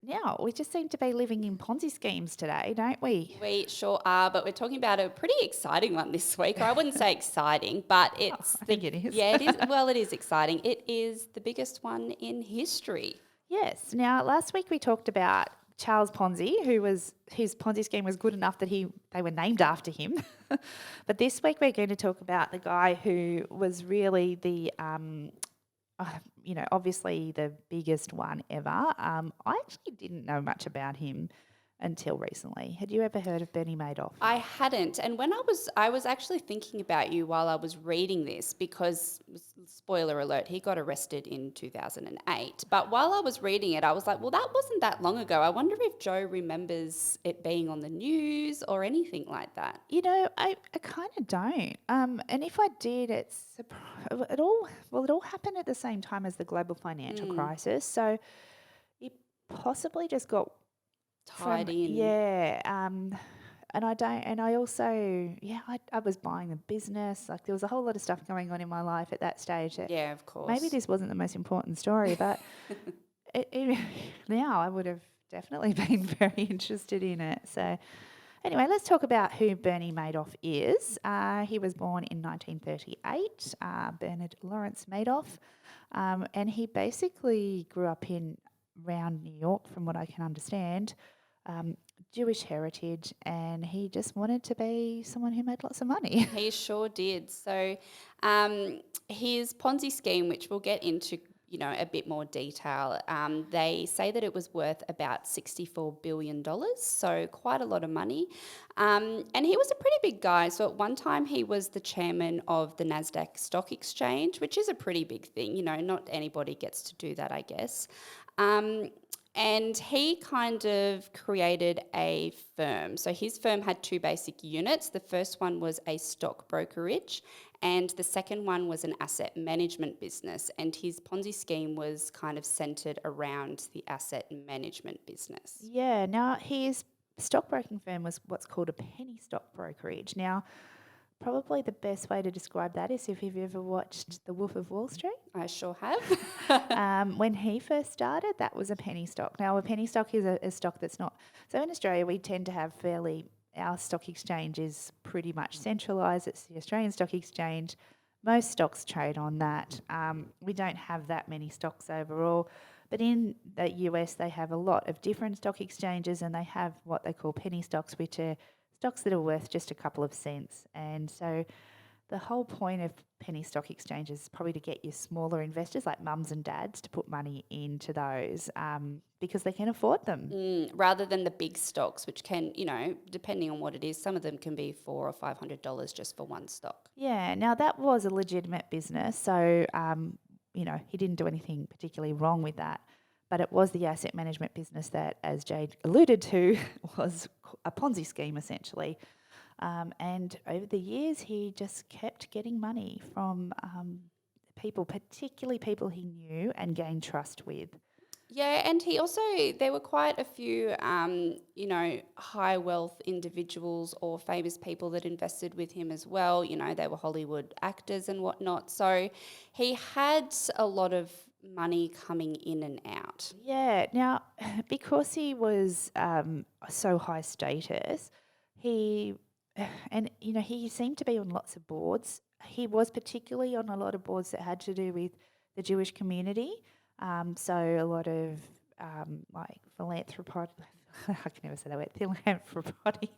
Now, we just seem to be living in Ponzi schemes today, don't we? We sure are, but we're talking about a pretty exciting one this week. Or I wouldn't say exciting, but it's I think it is. yeah, it is. Well, it is exciting. It is the biggest one in history. Yes. Now, last week we talked about Charles Ponzi, his Ponzi scheme was good enough that they were named after him. But this week we're going to talk about the guy who was really the obviously the biggest one ever. I actually didn't know much about him until recently. Had you ever heard of Bernie Madoff? I hadn't, and when I was actually thinking about you while I was reading this because, spoiler alert, he got arrested in 2008. But while I was reading it, I was like, well, that wasn't that long ago. I wonder if Joe remembers it being on the news or anything like that. I kind of don't. And if I did, it all happened at the same time as the global financial crisis. So it possibly just got Tied in. Yeah. And I also, I was buying a business. Like there was a whole lot of stuff going on in my life at that stage. That Yeah, of course. maybe this wasn't the most important story, but now I would have definitely been very interested in it. So anyway, let's talk about who Bernie Madoff is. He was born in 1938, Bernard Lawrence Madoff, and he basically grew up around New York, from what I can understand. Jewish heritage, and he just wanted to be someone who made lots of money. He sure did. So his Ponzi scheme, which we'll get into, a bit more detail, they say that it was worth about $64 billion, so quite a lot of money. And he was a pretty big guy. So at one time he was the chairman of the NASDAQ stock exchange, which is a pretty big thing. Not anybody gets to do that, I guess. And he kind of created a firm. So his firm had two basic units. The first one was a stock brokerage, and the second one was an asset management business. And his Ponzi scheme was kind of centered around the asset management business. Yeah. Now, his stockbroking firm was what's called a penny stock brokerage. Now, probably the best way to describe that is if you've ever watched The Wolf of Wall Street. I sure have. When he first started, that was a penny stock. Now, a penny stock is a stock that's not... So in Australia, we tend to have our stock exchange is pretty much centralised. It's the Australian Stock Exchange. Most stocks trade on that. We don't have that many stocks overall. But in the US, they have a lot of different stock exchanges, and they have what they call penny stocks, which are stocks that are worth just a couple of cents. And so the whole point of penny stock exchanges is probably to get your smaller investors like mums and dads to put money into those because they can afford them. Rather than the big stocks, which can, depending on what it is, some of them can be $400 or $500 just for one stock. Yeah, now that was a legitimate business. So, he didn't do anything particularly wrong with that. But it was the asset management business that, as Jade alluded to, was a Ponzi scheme essentially. And over the years, he just kept getting money from people, particularly people he knew and gained trust with. Yeah, and there were quite a few, high wealth individuals or famous people that invested with him as well. They were Hollywood actors and whatnot. So he had a lot of money coming in and out. Yeah. Now, because he was so high status, he seemed to be on lots of boards. He was particularly on a lot of boards that had to do with the Jewish community. So a lot of like philanthropy. I can never say that word. Philanthropy.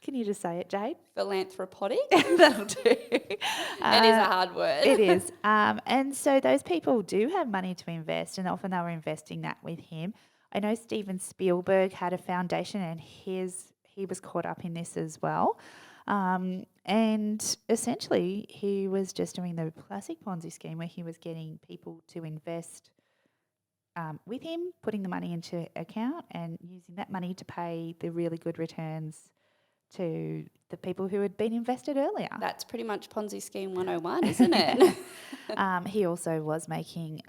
Can you just say it, Jade? Philanthropic? That'll do. It is a hard word. It is. And so those people do have money to invest, and often they were investing that with him. I know Steven Spielberg had a foundation, and he was caught up in this as well. And essentially, he was just doing the classic Ponzi scheme where he was getting people to invest with him, putting the money into account and using that money to pay the really good returns to the people who had been invested earlier. That's pretty much Ponzi Scheme 101, isn't it? He also was making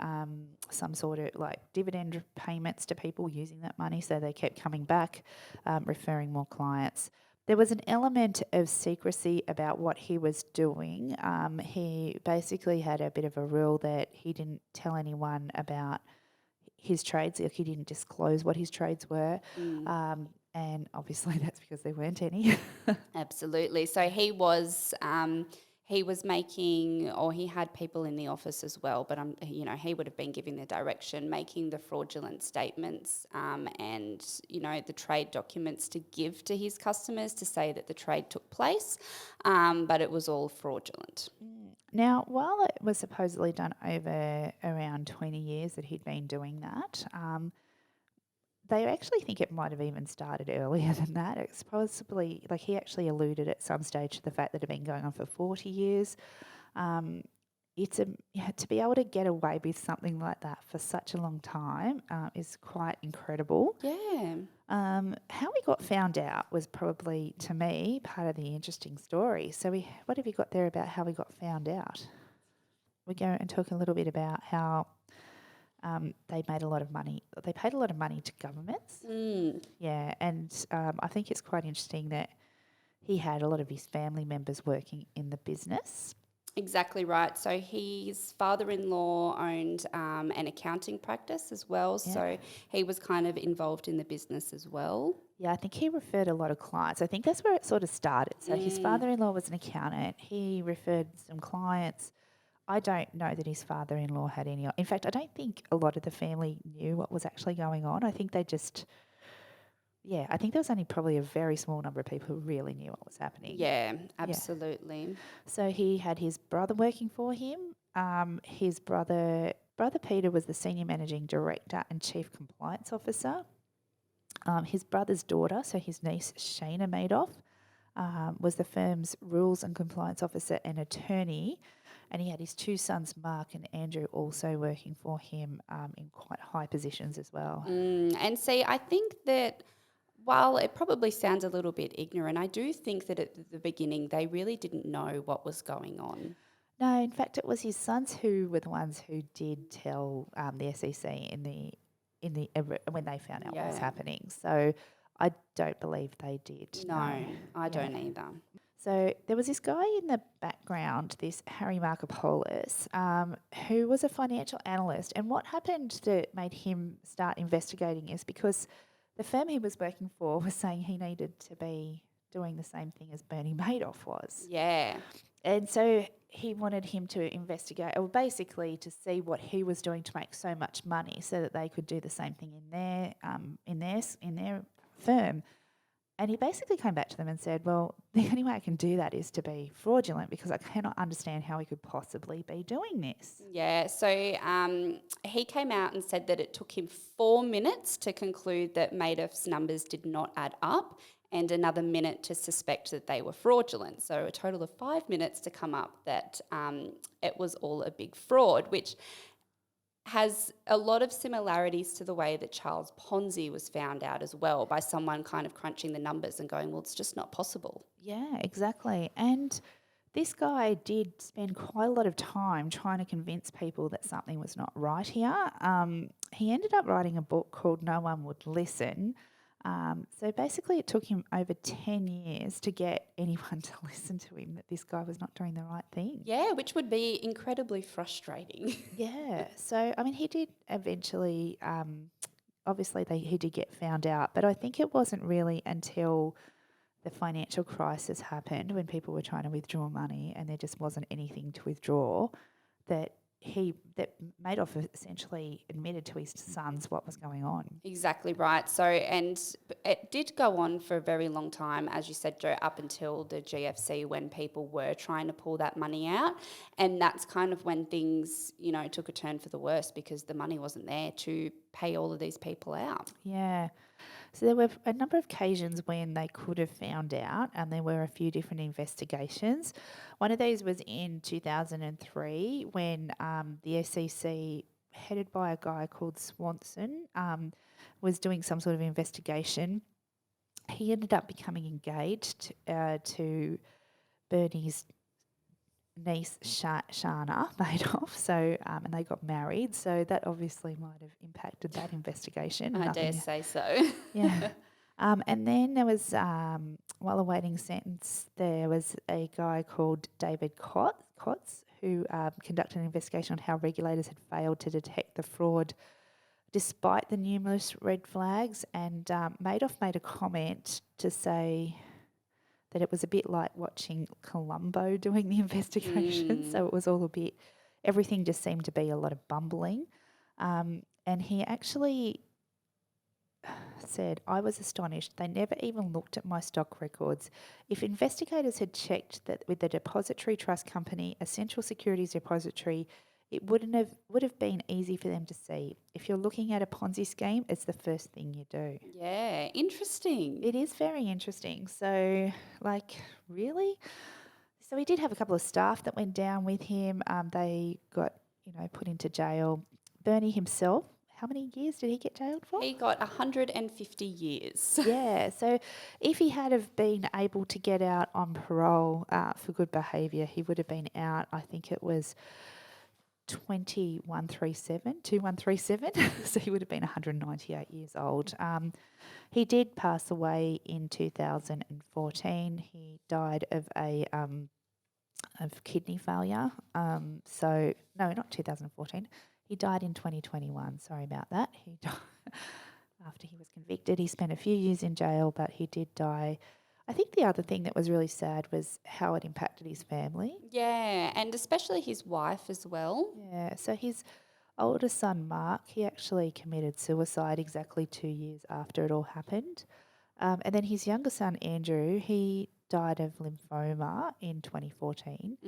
some sort of like dividend payments to people using that money, so they kept coming back, referring more clients. There was an element of secrecy about what he was doing. He basically had a bit of a rule that he didn't tell anyone about his trades. Like he didn't disclose what his trades were, and obviously that's because there weren't any. Absolutely. So he was making, or he had people in the office as well, but he would have been giving the direction, making the fraudulent statements, and the trade documents to give to his customers to say that the trade took place, but it was all fraudulent. Now, while it was supposedly done over around 20 years that he'd been doing that, they actually think it might have even started earlier than that. It's possibly, like he actually alluded at some stage to the fact that it had been going on for 40 years. To be able to get away with something like that for such a long time is quite incredible. Yeah. How we got found out was probably, to me, part of the interesting story. So what have you got there about how we got found out? We go and talk a little bit about how they made a lot of money. They paid a lot of money to governments. Yeah, and I think it's quite interesting that he had a lot of his family members working in the business. Exactly right. So his father-in-law owned an accounting practice as well. Yeah. So he was kind of involved in the business as well. Yeah, I think he referred a lot of clients. I think that's where it sort of started. So his father-in-law was an accountant. He referred some clients. I don't know that his father-in-law had any. In fact, I don't think a lot of the family knew what was actually going on. I think they just, I think there was only probably a very small number of people who really knew what was happening. Yeah, absolutely. So he had his brother working for him. His brother Peter was the senior managing director and chief compliance officer. His brother's daughter, so his niece Shana Madoff, was the firm's rules and compliance officer and attorney. And he had his two sons, Mark and Andrew, also working for him in quite high positions as well. And see, I think that while it probably sounds a little bit ignorant, I do think that at the beginning they really didn't know what was going on. No, in fact, it was his sons who were the ones who did tell the SEC when they found out what was happening. So I don't believe they did. No, I don't either. So there was this guy in the background, this Harry Markopoulos, who was a financial analyst. And what happened that made him start investigating is because the firm he was working for was saying he needed to be doing the same thing as Bernie Madoff was. Yeah. And so he wanted him to investigate, or basically to see what he was doing to make so much money so that they could do the same thing in their firm. And he basically came back to them and said, well, the only way I can do that is to be fraudulent because I cannot understand how he could possibly be doing this. Yeah, so he came out and said that it took him 4 minutes to conclude that Madoff's numbers did not add up and another minute to suspect that they were fraudulent. So a total of 5 minutes to come up that it was all a big fraud, which has a lot of similarities to the way that Charles Ponzi was found out as well, by someone kind of crunching the numbers and going, well, it's just not possible. Yeah, exactly. And this guy did spend quite a lot of time trying to convince people that something was not right here. He ended up writing a book called No One Would Listen. So basically it took him over 10 years to get anyone to listen to him, that this guy was not doing the right thing. Yeah, which would be incredibly frustrating. Yeah. So, I mean, he did eventually, he did get found out, but I think it wasn't really until the financial crisis happened when people were trying to withdraw money and there just wasn't anything to withdraw that Madoff essentially admitted to his sons what was going on. Exactly right. So, and it did go on for a very long time, as you said, Joe, up until the GFC, when people were trying to pull that money out. And that's kind of when things, took a turn for the worse because the money wasn't there to pay all of these people out. Yeah. So there were a number of occasions when they could have found out, and there were a few different investigations. One of these was in 2003 when the SEC, headed by a guy called Swanson, was doing some sort of investigation. He ended up becoming engaged to Bernie's niece Shana Madoff, so and they got married, so that obviously might have impacted that investigation. I dare say so. Yeah. And then there was, while awaiting sentence, there was a guy called David Kotz who conducted an investigation on how regulators had failed to detect the fraud despite the numerous red flags. And Madoff made a comment to say that it was a bit like watching Columbo doing the investigation. So it was all a bit, everything just seemed to be a lot of bumbling. And he actually said, I was astonished. They never even looked at my stock records. If investigators had checked that with the depository trust company, a central securities depository, it would have been easy for them to see. If you're looking at a Ponzi scheme, it's the first thing you do. Yeah, interesting. It is very interesting. So, like, really? So he did have a couple of staff that went down with him. They got, put into jail. Bernie himself, how many years did he get jailed for? He got 150 years. Yeah, so if he had have been able to get out on parole for good behaviour, he would have been out, I think it was 2137. So he would have been 198 years old. He did pass away in 2014. He died of of kidney failure. So no, not 2014. He died in 2021. Sorry about that. He died after he was convicted. He spent a few years in jail, but he did die. I think the other thing that was really sad was how it impacted his family. Yeah, and especially his wife as well. Yeah, so his oldest son, Mark, he actually committed suicide exactly 2 years after it all happened. And then his younger son, Andrew, he died of lymphoma in 2014.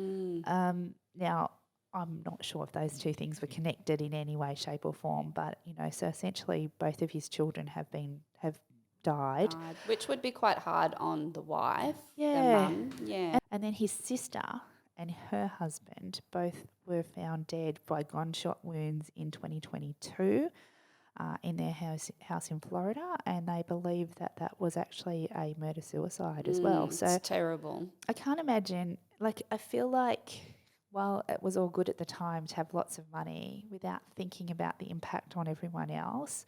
Now, I'm not sure if those two things were connected in any way, shape or form, but, so essentially both of his children have died. Which would be quite hard on the wife, Yeah. the mum. Yeah. And then his sister and her husband both were found dead by gunshot wounds in 2022 in their house in Florida, and they believe that was actually a murder-suicide as well. So it's terrible. I can't imagine, I feel like while it was all good at the time to have lots of money without thinking about the impact on everyone else,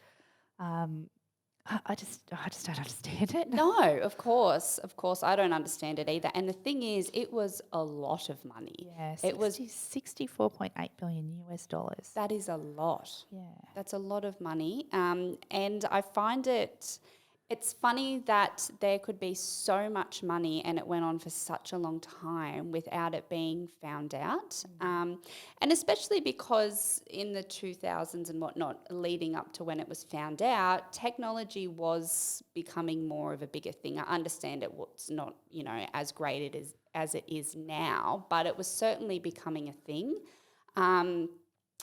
I just don't understand it. No, of course, I don't understand it either. And the thing is, it was a lot of money. Yeah, it was $64.8 billion US dollars. That is a lot. Yeah, that's a lot of money. And I find it's funny that there could be so much money and it went on for such a long time without it being found out. And especially because in the 2000s and whatnot, leading up to when it was found out, technology was becoming more of a bigger thing. I understand it was not, as great as it is now, but it was certainly becoming a thing. And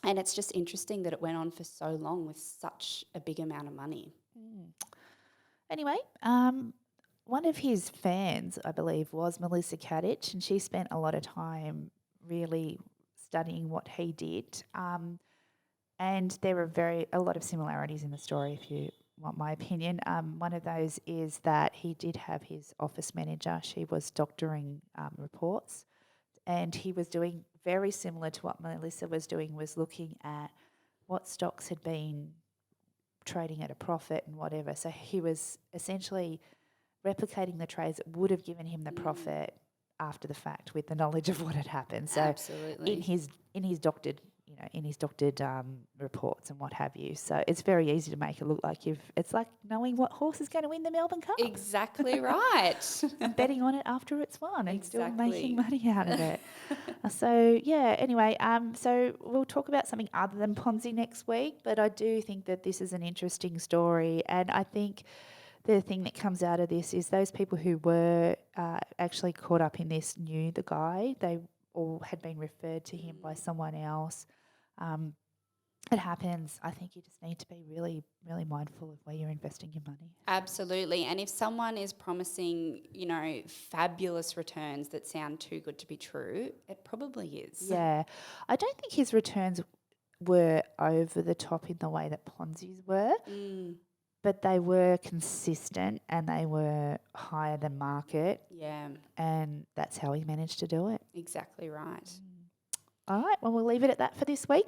it's just interesting that it went on for so long with such a big amount of money. Anyway, one of his fans, I believe, was Melissa Kadich, and she spent a lot of time really studying what he did. And there are a lot of similarities in the story, if you want my opinion. One of those is that he did have his office manager. She was doctoring reports, and he was doing very similar to what Melissa was doing, was looking at what stocks had been trading at a profit and whatever. So he was essentially replicating the trades that would have given him the profit after the fact with the knowledge of what had happened. So absolutely, in his doctored reports and what have you. So it's very easy to make it look like it's like knowing what horse is going to win the Melbourne Cup. Exactly right. And betting on it after it's won and still making money out of it. So yeah, anyway, so we'll talk about something other than Ponzi next week, but I do think that this is an interesting story, and I think the thing that comes out of this is those people who were actually caught up in this knew the guy. They all had been referred to him by someone else. It happens. I think you just need to be really, really mindful of where you're investing your money. Absolutely. And if someone is promising, fabulous returns that sound too good to be true, it probably is. Yeah. I don't think his returns were over the top in the way that Ponzi's were, but they were consistent and they were higher than market. Yeah. And that's how he managed to do it. Exactly right. All right. Well, we'll leave it at that for this week.